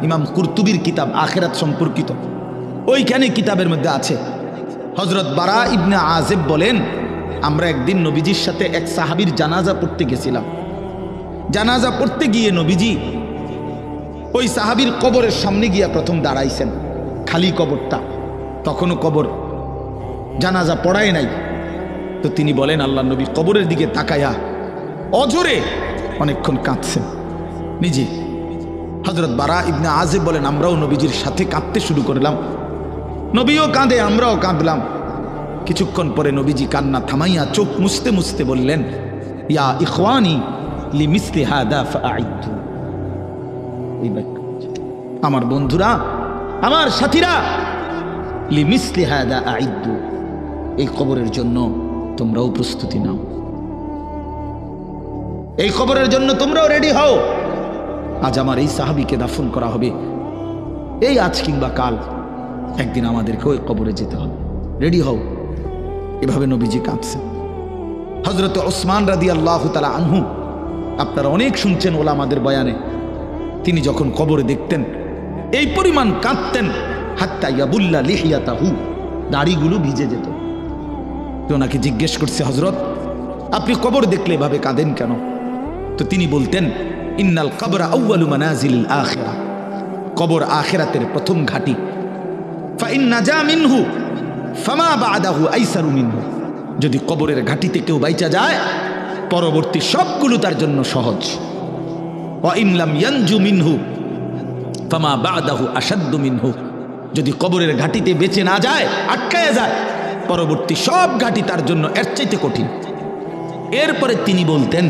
ইমাম কুরতুবীর কিতাব, আখিরাত সম্পর্কিত, ওইখানে কিতাবের মধ্যে আছে। হযরত বারা ইবনে আযিব বলেন আমরা একদিন নবীজির সাথে এক সাহাবীর জানাজা পড়তে গেছিলাম। জানাজা পড়তে গিয়ে নবীজি ওই সাহাবীর কবরের সামনে গিয়া প্রথম দাঁড়াইছেন, খালি কবরটা, তখনও কবর জানাজা পড়ায় নাই। তো তিনি বলেন আল্লাহ নবী কবরের দিকে তাকায়া অজরে অনেকক্ষণ কাঁদছেন নিজে। হযরত বারা ইবনে আযিব বলেন আমরাও নবীজির সাথে কাঁদতে শুরু করলাম, নবীও কাঁদে, আমরাও কাঁদলাম। কিছুক্ষণ পরে নবীজি কান্না থামাইয়া চোখ মুছতে মুছতে বললেন ইয়া ইখওয়ানি লিমিসলি হাদা ফাআইদু, এই বাক্য, আমার বন্ধুরা, আমার সাথীরা, লিমিসলি হাদা আইদু, এই কবরের জন্য তোমরাও প্রস্তুতি নাও, এই কবরের জন্য তোমরাও রেডি হও। আজ আমার এই সাহাবীকে দাফন করা হবে, এই আজ কিংবা কাল একদিন আমাদেরকে ওই কবরে যেতে হবে, রেডি হও। এভাবে নবীজি কাঁদছেন। হযরত ওসমান রাদিয়াল্লাহু তাআলা আনহু, আপনারা অনেক শুনছেন ওলামাদের বয়ানে, তিনি যখন কবরে দেখতেন এই পরিমাণ কাঁদতেন, হাত্তা ইয়াবুল্লা লিহিয়াতাহু, দাড়িগুলো ভিজে যেত। তো ওনাকে জিজ্ঞেস করছে হযরত আপনি কবর দেখলে এভাবে কাঁদেন কেন? তো তিনি বলতেন ইন্নাল কবরা আউয়ালু মানাজিলিল আখিরা, কবর আখিরাতের প্রথম ঘাঁটি। ফা ইন নাজা মিনহু ফামা বাদাহু আইসারু মিনহু, যদি কবরের ঘাঁটিতে কেউ বাইচা যায় পরবর্তী সবগুলো তার জন্য সহজ। ওয়া ইন লাম ইয়ানজু মিনহু ফামা বাদাহু আশাদ্দু মিনহু, যদি কবরের ঘাঁটিতে বেঁচে না যায়, আটকায়া যায়, পরবর্তী সব ঘাঁটি তার জন্য এর চাইতে কঠিন। এরপরে তিনি বলতেন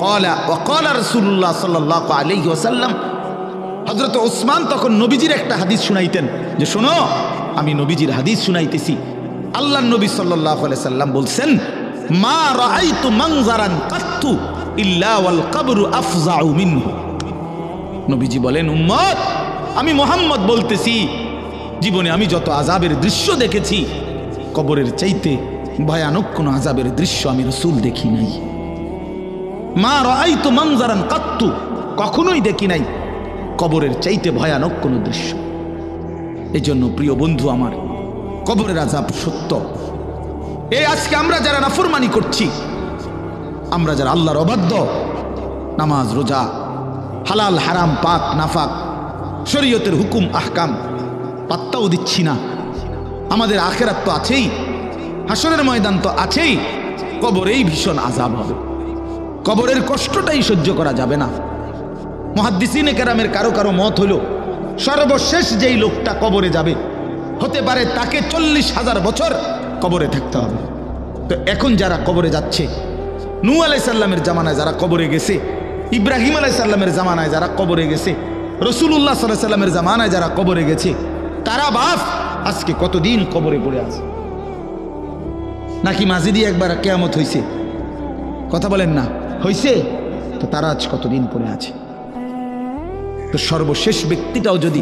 ক্বালা ওয়া ক্বালা রাসূলুল্লাহ সাল্লাল্লাহু আলাইহি ওয়াসাল্লাম, হযরত ওসমান তখন নবীজির একটা হাদিস শুনাইতেন যে শোনো, আমি নবীজির হাদিস শুনাইতেছি। আল্লাহর নবী সাল্লাল্লাহু আলাইহি সাল্লাম বলছেন মা রাআইতু মানজারান কাত্তু ইল্লা ওয়াল কবরু আফজাউ মিনহু। নবীজি বলেন উম্মত, আমি মুহাম্মদ বলতেছি, জীবনে আমি যত আযাবের দৃশ্য দেখেছি, কবরের চাইতে ভয়ানক কোন আযাবের দৃশ্য আমি রাসূল দেখি নাই। মা রাআইতু মানজারান কাত্তু, কখনোই দেখি নাই কবরের চাইতে ভয়ানক কোন দৃশ্য। এজন্য প্রিয় বন্ধু আমার, কবরের আযাব সত্য। এই আজকে আমরা যারা নাফরমানি করছি, আমরা যারা আল্লাহর অবাধ্য, নামাজ রোজা, হালাল হারাম, পাক নাফাক, শরীয়তের হুকুম আহকাম পাত্তাও দিচ্ছি না, আমাদের আখেরাত তো আছেই, হাসরের ময়দান তো আছেই, কবরেই ভীষণ আযাব হবে। কবরের কষ্টটাই সহ্য করা যাবে না। মুহাদ্দিসিনে কেরামের কারো কারো মত হলো সর্বশেষ যেই লোকটা কবরে যাবে হতে পারে তাকে 40,000 বছর কবরে থাকতে হবে। তো এখন যারা কবরে যাচ্ছে, নূহ আলাইহিস সালামের জামানায় যারা কবরে গেছে, ইব্রাহিম আলাইহিস সালামের জামানায় যারা কবরে গেছে, রাসূলুল্লাহ সাল্লাল্লাহু আলাইহি সাল্লামের জামানায় যারা কবরে গেছে, তারা বাপ আজকে কতদিন কবরে পড়ে আছে? নাকি মাঝিদি একবার কিয়ামত হইছে? কথা বলেন না, হইছে? তো তারা আজ কতদিন পড়ে আছে? তো সর্বশেষ ব্যক্তিটাও যদি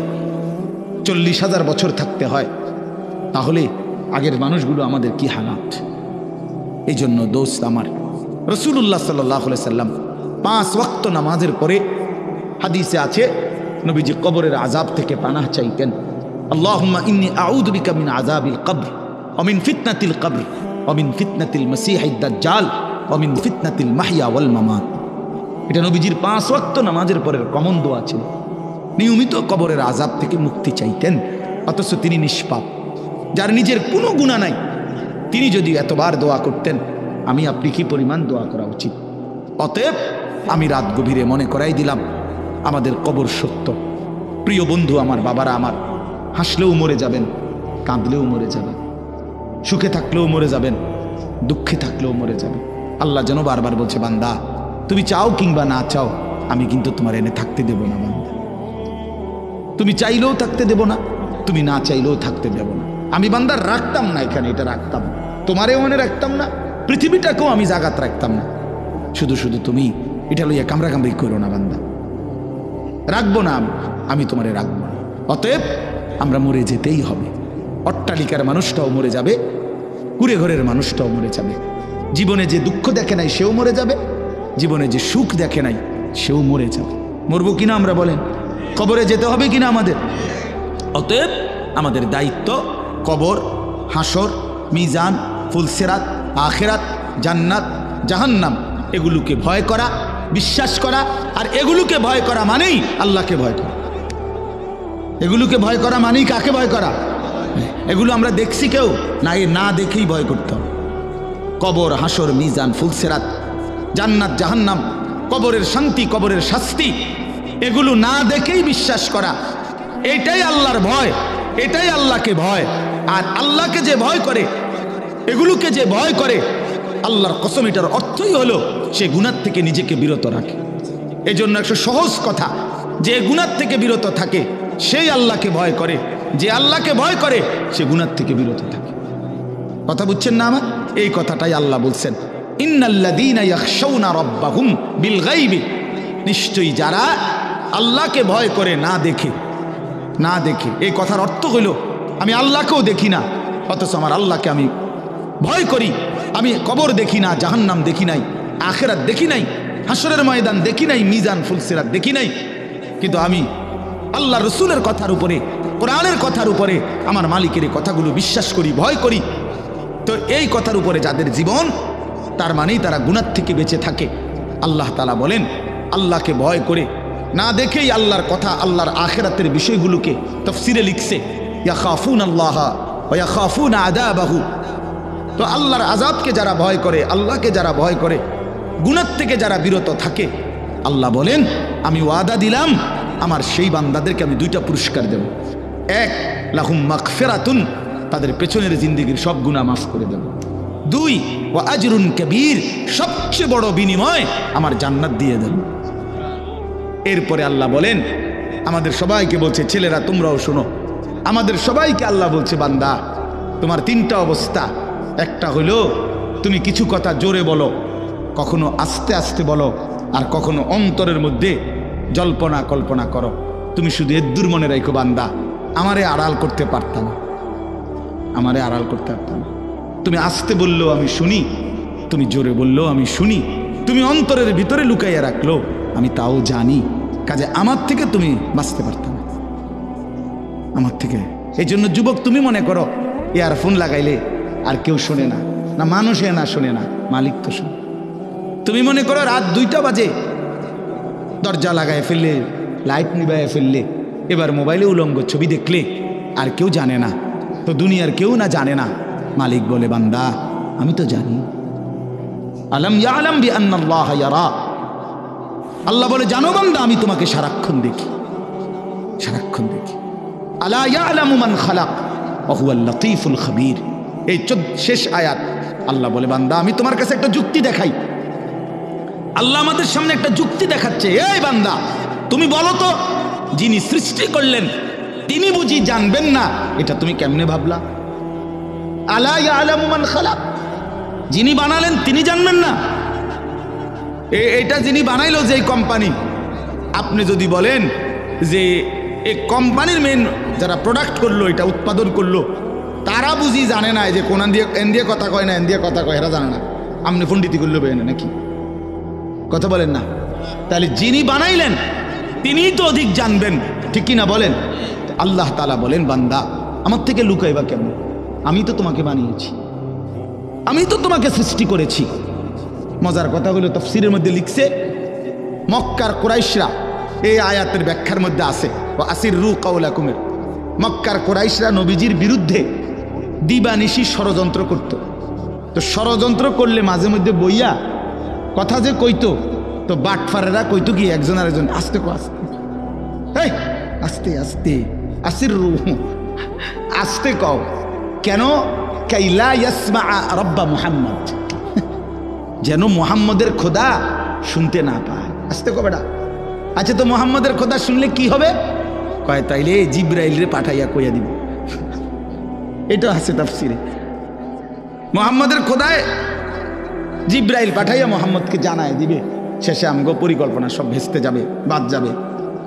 40,000 বছর থাকতে হয়, তাহলে আগের মানুষগুলো আমাদের কি হালাত? এই জন্য দোস্ত আমার, রাসূলুল্লাহ সাল্লাল্লাহু আলাইহি সাল্লাম 5 ওয়াক্ত নামাজের পরে হাদিসে আছে নবীজি কবরের আযাব থেকে পানাহ চাইতেন। আল্লাহুম্মা ইন্নী আউযু বিকা মিন আযাবিল কবর ওয়া মিন ফিতনাতিল কবর ওয়া মিন ফিতনাতিল মাসীহিদ দাজ্জাল ওয়া মিন ফিতনাতিল মাহইয়া ওয়াল মামাত। এটা নবীজির 5 ওয়াক্ত নামাজের পরের কমন দোয়া ছিল। নিয়মিত কবরের আযাব থেকে মুক্তি চাইতেন, অথচ তিনি নিষ্পাপ, যার নিজের কোনো গুনাহ নাই, তিনি যদি এতবার দোয়া করতেন, আমি আপনি কি পরিমাণ দোয়া করা উচিত? অতএব আমি রাত গভীরে মনে করাই দিলাম আমাদের কবর সত্য। প্রিয় বন্ধু আমার, বাবারা আমার, হাসলেও মরে যাবেন, কাঁদলেও মরে যাবেন, সুখে থাকলেও মরে যাবেন, দুঃখে থাকলেও মরে যাবেন। আল্লাহ যেন বারবার বলছে, বান্দা তুমি চাও কিংবা না চাও, আমি কিন্তু তোমার এনে থাকতে দেব না। বান্দা তুমি চাইলেও থাকতে দেব না, তুমি না চাইলেও থাকতে দেব না। আমি বান্দার রাখতাম না এখানে, এটা রাখতাম না, তোমারেও মনে রাখতাম না, পৃথিবীটাকেও আমি জাগাত রাখতাম না। শুধু শুধু তুমি এটা লইয়া কামড়াকামড়ি করো না বান্দা, রাখবো না আমি তোমারে রাখবো না। অতএব আমরা মরে যেতেই হবে। অট্টালিকার মানুষটাও মরে যাবে, কুড়ে ঘরের মানুষটাও মরে যাবে। জীবনে যে দুঃখ দেখে নাই সেও মরে যাবে, জীবনে যে সুখ দেখে নাই সেও মরে যাবে। মরবো কিনা আমরা বলেন? কবরে যেতে হবে কিনা আমাদের? অতএব আমাদের দায়িত্ব কবর, হাসর, মিজান, ফুলসিরাত, আখিরাত, জান্নাত, জাহান্নাম এগুলোকে ভয় করা, বিশ্বাস করা। আর এগুলোকে ভয় করা মানেই আল্লাহকে ভয় করা। এগুলোকে ভয় করা মানেই কাকে ভয় করা? এগুলো আমরা দেখছি কেউ না, এ না দেখেই ভয় করতে হবে। কবর, হাসর, মিজান, ফুলসিরাত, জান্নাত, জাহান্নাম, কবরের শান্তি, কবরের শাস্তি, এগুলো না দেখেই বিশ্বাস করা, এটাই আল্লাহর ভয়, এটাই আল্লাহকে ভয়। আর আল্লাহকে যে ভয় করে, এগুলোকে যে ভয় করে, আল্লাহর কসম এটার অর্থই হলো সে গুনাহ থেকে নিজেকে বিরত রাখে। এই জন্য একটা সহজ কথা, যে গুনাহ থেকে বিরত থাকে সেই আল্লাহকে ভয় করে, যে আল্লাহকে ভয় করে সে গুনাহ থেকে বিরত থাকে। কথা বুঝছেন না আমার? এই কথাটাই আল্লাহ বলছেন, ইন্নাল্লাযীনা ইয়াখশাউনা রাব্বাহুম বিল গায়বি, নিশ্চয়ই যারা আল্লাহকে ভয় করে না দেখে, না দেখে। এই কথার অর্থ হইল আমি আল্লাহকেও দেখি না, অথচ আমার আল্লাহকে আমি ভয় করি। আমি কবর দেখি না, জাহান্নাম দেখি নাই, আখিরাত দেখি নাই, হাসরের ময়দান দেখি নাই, মিজান, ফুলসিরাত দেখি নাই, কিন্তু আমি আল্লাহ রসুলের কথার উপরে, কোরআনের কথার উপরে আমার মালিকের এই কথাগুলো বিশ্বাস করি, ভয় করি। তো এই কথার উপরে যাদের জীবন, তার মানেই তারা গুনাহ থেকে বেঁচে থাকে। আল্লাহ তাআলা বলেন, আল্লাহকে ভয় করে না দেখেই আল্লাহর কথা, আল্লাহর আখিরাতের বিষয়গুলোকে তাফসিরে লিখছে, ইয়াখাফুনাল্লাহা ওয়া ইয়াখাফুনা আযাবাহু। তো আল্লাহর আযাবকে যারা ভয় করে, আল্লাহকে যারা ভয় করে, গুনাহ থেকে যারা বিরত থাকে, আল্লাহ বলেন আমি ওয়াদা দিলাম আমার সেই বান্দাদেরকে আমি 2টা পুরস্কার দেব। 1, লাহুম মাগফিরাতুন, তাদের পেছনের জিন্দেগির সব গুনাহ মাফ করে দেব। 2, ওয়া আজরুন কাবীর, সবচেয়ে বড় বিনিময় আমার জান্নাত দিয়ে দেব। এরপরে আল্লাহ বলেন, আমাদের সবাইকে বলছে, ছেলেরা তোমরাও শোনো, আমাদের সবাইকে আল্লাহ বলছে, বান্দা তোমার 3টা অবস্থা। একটা হলো তুমি কিছু কথা জোরে বলো, কখনো আস্তে আস্তে বলো, আর কখনো অন্তরের মধ্যে জল্পনা কল্পনা করো। তুমি শুধু এদ্দুর মনে রাখো, বান্দা আমারে আড়াল করতে পারতাম না, আমারে আড়াল করতে পারতাম না। তুমি আস্তে বললেও আমি শুনি, তুমি জোরে বললেও আমি শুনি, তুমি অন্তরের ভিতরে লুকাইয়া রাখলো আমি তাও জানি। কাজে আমার থেকে তুমি বাঁচতে পারতাম না, আমার থেকে। এই জন্য যুবক, তুমি মনে করো ইয়ারফোন লাগাইলে আর কেউ শোনে না, না মানুষে না শোনে না, মালিক তো শোনে। তুমি মনে করো রাত 2টা বাজে, দরজা লাগায় ফেললে, লাইট নিবাইয়া ফেললে, এবার মোবাইলে উলঙ্গ ছবি দেখলে আর কেউ জানে না, তো দুনিয়ার কেউ না জানে না। মালিক বলে বান্দা আমি তো জানি। আলম ইয়ালাম বিআন্নাল্লাহ ইয়ারা, আল্লাহ বলে জানো বান্দা আমি তোমাকে সারাক্ষণ দেখি, সারাক্ষণ দেখি। আলা ইয়ালামু মান খালাক ওয়া হুয়াল লাতীফুল খাবীর। এই শেষ আয়াত আল্লাহ বলে বান্দা আমি তোমার কাছে একটা যুক্তি দেখাই। আল্লাহ আমাদের সামনে একটা যুক্তি দেখাচ্ছে, এই বান্দা তুমি বলো তো যিনি সৃষ্টি করলেন তিনি বুঝি জানবেন না? এটা তুমি কেমনে ভাবলা? আলা ইয়ালামু মান খালাক, যিনি বানালেন তিনি জানবেন না? এটা যিনি বানাইলো যে কোম্পানি, আপনি যদি বলেন যে এই কোম্পানির মেন যারা প্রোডাক্ট করলো, এটা উৎপাদন করলো, তারা বুঝি জানে না যে কোন এন দিয়ে কথা কয় না, এন দিয়ে কথা কয়, এরা জানে না, আপনি পণ্ডিতি করলো বেনে নাকি? কথা বলেন না? তাহলে যিনি বানাইলেন তিনিই তো অধিক জানবেন, ঠিক কি না বলেন? আল্লাহ তাআলা বলেন বান্দা আমার থেকে লুকাইবা কেমন? আমি তো তোমাকে বানিয়েছি, আমি তো তোমাকে সৃষ্টি করেছি। মজার কথা হলো তাফসীরের মধ্যে লিখছে মক্কার কুরাইশরা, এই আয়াতের ব্যাখ্যার মধ্যে আছে আসিররু কাওলাকুমের, মক্কার কুরাইশরা নবীজির বিরুদ্ধে দিবানিশি ষড়যন্ত্র করত। তো ষড়যন্ত্র করলে মাঝে মধ্যে বইয়া কথা যে কইতো, তো বাটফারেরা কইতো কি একজন আরেকজন আস্তে কো আস্তে, এই আস্তে আস্তে, আসিররু আস্তে কও কেন? কাইলা ইয়াসমা রব্বা মুহাম্মদ, যেন মুহাম্মদের খোদা শুনতে না পায়। আস্তে কো বেটা। আচ্ছা তো মুহাম্মদের খোদা শুনলে কি হবে? কয় তাইলে জিব্রাইল রে পাঠাইয়া কইয়া দিব। এটা আছে তাফসীরে, মুহাম্মদের খোদায় জিব্রাইল পাঠাইয়া মুহাম্মদকে জানায় দিবে, শেষে আমগো পরিকল্পনা সব ভেস্তে যাবে, বাদ যাবে,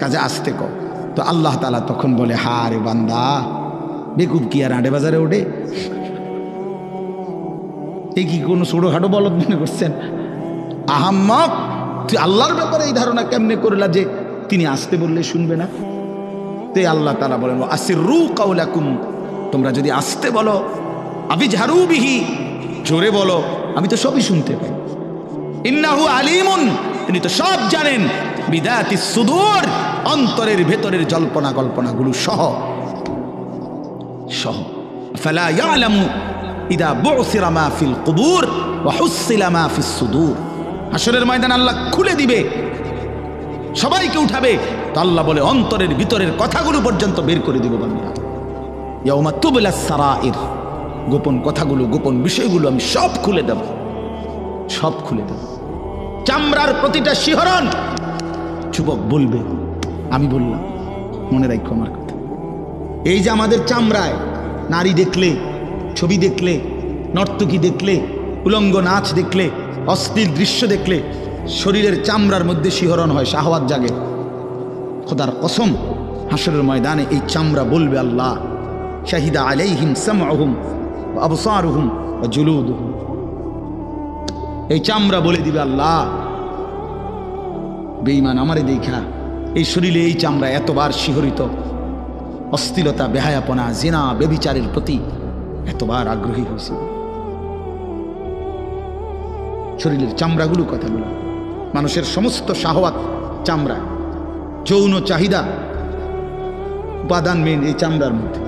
কাজে আসতে কও। তো আল্লাহ তাআলা তখন বলে হা রে বান্দা, বেকুব কি আর আড়ে বাজারে ওঠে? এই কি কোনো ছোটখাটো বলদ মনে করছেন? আহাম্মক, তুই আল্লাহর ব্যাপারে এই ধারণা কেমনে করলা যে তিনি আসতে বললে শুনবে না? তে আল্লাহ তাআলা বলেন আসিররু কাওলাকুম, তোমরা যদি আসতে বলো, আবিজহারু বিহি, জোরে বলো, আমি তো সবই শুনতে পাই। ইন্নাহু আলিমুন, তিনি তো সব জানেন, বিদাতিস সুদূর, অন্তরের ভেতরের জল্পনা কল্পনাগুলো সহ সহ। ফালা ইয়ালামু ইদা বুসিরা মা ফিল কুবুর ওয়া হুসিলা মা ফিস সুদূর, হাসরের ময়দান আল্লাহ খুলে দিবে, সবাইকে উঠাবে, তো আল্লাহ বলে অন্তরের ভিতরের কথাগুলো পর্যন্ত বের করে দিব বান্দা। ইয়াউমা তুবলাস সারাইর, গোপন কথাগুলো, গোপন বিষয়গুলো আমি সব খুলে দেব, সব খুলে দেব। চামড়ার প্রতিটা শিহরণ যুবক বলবে আমি বললাম, মনে রাখো আমার কথা। এই যে আমাদের চামড়ায় নারী দেখলে, ছবি দেখলে, নর্তকী দেখলে, উলঙ্গ নাচ দেখলে, অশ্লীল দৃশ্য দেখলে শরীরের চামড়ার মধ্যে শিহরণ হয়, শাহওয়াত জাগে। খোদার কসম হাসরের ময়দানে এই চামড়া বলবে আল্লাহ শাহিদা আলাইহিম সামউহুম ওয়া আবসারুহুম ওয়া জুলুদুহুম, এই চামড়া বলে দিবে আল্লাহ বেঈমান আমারে দেখা এই শরীরে এই চামড়া এতবার শিহরিত, অশ্লীলতা, বেহায়াপনা, জিনা, ব্যভিচারের প্রতি এতবার আগ্রহী হয়েছে। শরীরের চামড়াগুলো কথা বলে, মানুষের সমস্ত শাহওয়াত চামড়া, যৌন চাহিদা উপাদান মেন এই চামড়ার মধ্যে।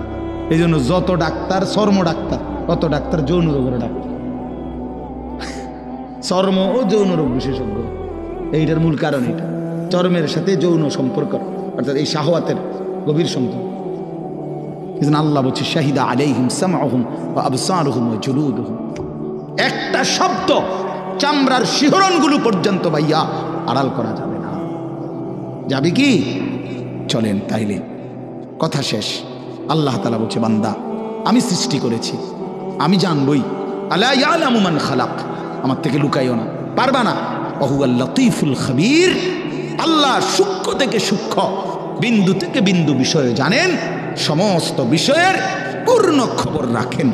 এই জন্য যত ডাক্তার চর্ম ডাক্তার, তত ডাক্তার যৌন রোগের ডাক্তার, চর্ম ও যৌন রোগ বিশেষজ্ঞ। এইটার মূল কারণ এটা, চর্মের সাথে যৌন সম্পর্ক, অর্থাৎ এই শাহওয়াতের গভীর সম্পর্ক। এই জন্য আল্লাহ বলছে শাহিদা আলাইহিম সামউহুম ওয়া আবসারুহুম ওয়া জুলুদুহুম, একটা শব্দ চামড়ার শিহরণগুলো পর্যন্ত ভাইয়া আড়াল করা যাবে না। যাবে কি? চলেন তাইলে কথা শেষ। আল্লাহ তাআলা বলছে বান্দা আমি সৃষ্টি করেছি, আমি জানবই। আলা ইয়ালামু মান খালাক, আমার থেকে লুকাইও না, পারবা না। ওয়া হুয়াল লাতীফুল খাবীর, আল্লাহ সূক্ষ্ম থেকে সূক্ষ্ম, বিন্দু থেকে বিন্দু বিষয় জানেন, সমস্ত বিষয়ের পূর্ণ খবর রাখেন।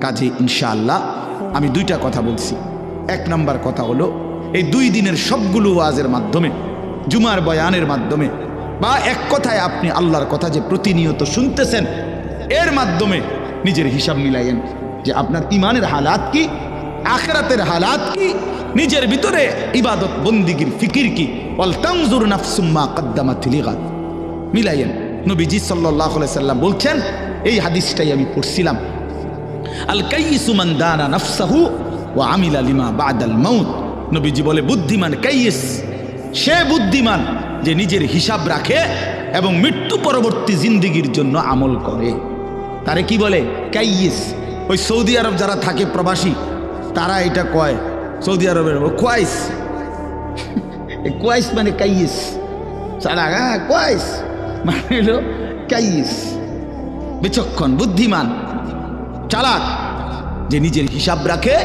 কাজে ইনশাআল্লাহ আমি দুইটা কথা বলছি। এক নম্বর কথা হলো এই 2 দিনের সবগুলো ওয়াজের মাধ্যমে, জুমার বয়ানের মাধ্যমে, বা এক কথায় আপনি আল্লাহর কথা যে প্রতিনিয়ত শুনতেছেন, এর মাধ্যমে নিজের হিসাব মিলাইয়েন যে আপনার ইমানের হালাত কি, আখিরাতের হালাত কি, নিজের ভিতরে ইবাদত বন্দিগির ফিকির কি। ওয়াল তানজুর নাফসুম মা কদ্দামাত লিগাদ, মিলাইয়েন। নবীজি সাল্লাল্লাহু আলাইহি সাল্লাম বলছেন এই হাদিসটাই আমি পড়ছিলাম। আল কাইয়িসু মান দানা নাফসাহু ওয়া আমিলা লিমা বাদাল মাউত। নবীজি বলে বুদ্ধিমান কাইয়িস, সে বুদ্ধিমান যে নিজের হিসাব রাখে এবং মৃত্যু পরবর্তী জিন্দেগির জন্য আমল করে। তারে কি বলে? কাইয়িস। ওই সৌদি আরব যারা থাকে প্রবাসী, তারা এটা কয়, সৌদি আরবের কোয়াইস। কোয়াইস মানে কাইয়িস, সারা কোয়াইস মানে হলো কাইয়িস, বিচক্ষণ, বুদ্ধিমান, চালাক, যে নিজের হিসাব রাখে,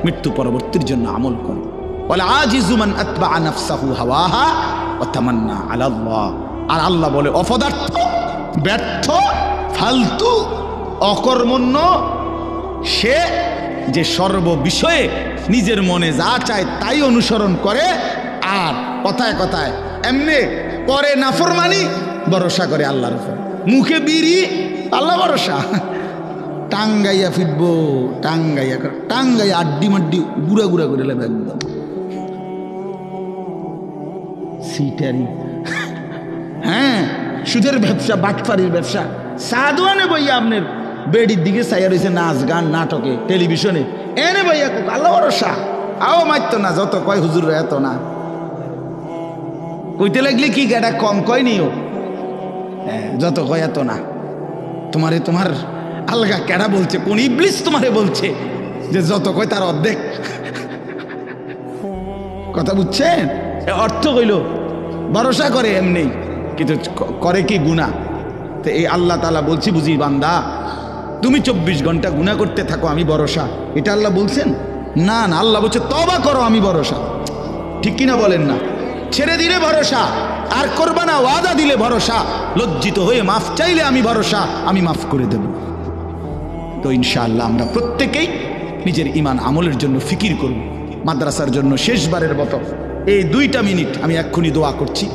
মৃত্যু পরবর্তীর জন্য আমল করে। ওয়াল আজিজু মান আতবাআ নাফসাহু হাওয়াহা ওয়া তামান্না আলা আল্লাহ। আর আল্লাহ বলে অপদার্থ, ব্যর্থ, ফালতু, অকর্মণ্য সে যে সর্ব বিষয়ে নিজের মনে যা চায় তাই অনুসরণ করে, আর কথায় কথায় এমনি করে নাফরমানি, ভরসা করে আল্লাহর উপর, মুখে বিড়ি, আল্লাহ ভরসা, টাঙ্গাইয়া ফিরবো, টাঙ্গাইয়া আড্ডি মাড্ডি গুড়া গুড়া করে লেবে একদম সিটারি। হ্যাঁ, সুদের ব্যবসা, বাটফারির ব্যবসা, সাধুয়ানে বইয়া আপনার বেডির দিকে চাইয়া রয়েছে, নাচ গান নাটকে টেলিভিশনে, এনে বইয়া কোক আল্লাহ ভরসা। আও মারতো না, যত কয় হুজুর এত না, কইতে লাগলে কি এটা কম কয় নিও, যত কয় এত না। তোমার আলগা কেডা বলছে? কোন ইবলিস তোমারে বলছে যে যত কয় তার অর্ধেক? কথা বুঝছেন? অর্থ হইল ভরসা করে এমনি, কিন্তু করে কি গুনাহ। তো এই আল্লাহ তাআলা বলছি, বুঝি বান্দা তুমি 24 ঘন্টা গুনাহ করতে থাকো, আমি ভরসা। এটা আল্লাহ বলছেন? না না, আল্লাহ বলছে তওবা করো, আমি ভরসা। ঠিক কিনা বলেন না? ছেড়ে দিলে ভরসা, আর করবা না, ওয়াদা দিলে ভরসা, লজ্জিত হয়ে মাফ চাইলে আমি ভরসা, আমি মাফ করে দেব। তো ইনশাআল্লাহ আমরা প্রত্যেকেই নিজের ঈমান আমলের জন্য ফিকির করব। মাদ্রাসার জন্য শেষবারের মতো এই 2টা মিনিট আমি এক্ষুনি দোয়া করছি।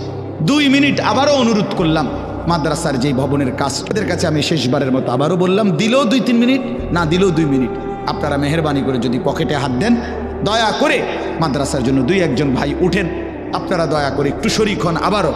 2 মিনিট আবারও অনুরোধ করলাম, মাদ্রাসার যেই ভবনের কাজ, তাদের কাছে আমি শেষবারের মতো আবারও বললাম, দিলেও 2-3 মিনিট, না দিলেও 2 মিনিট, আপনারা মেহেরবানি করে যদি পকেটে হাত দেন, দয়া করে মাদ্রাসার জন্য 2-1 জন ভাই উঠেন, আপনারা দয়া করে একটু শরীক হন। আবারও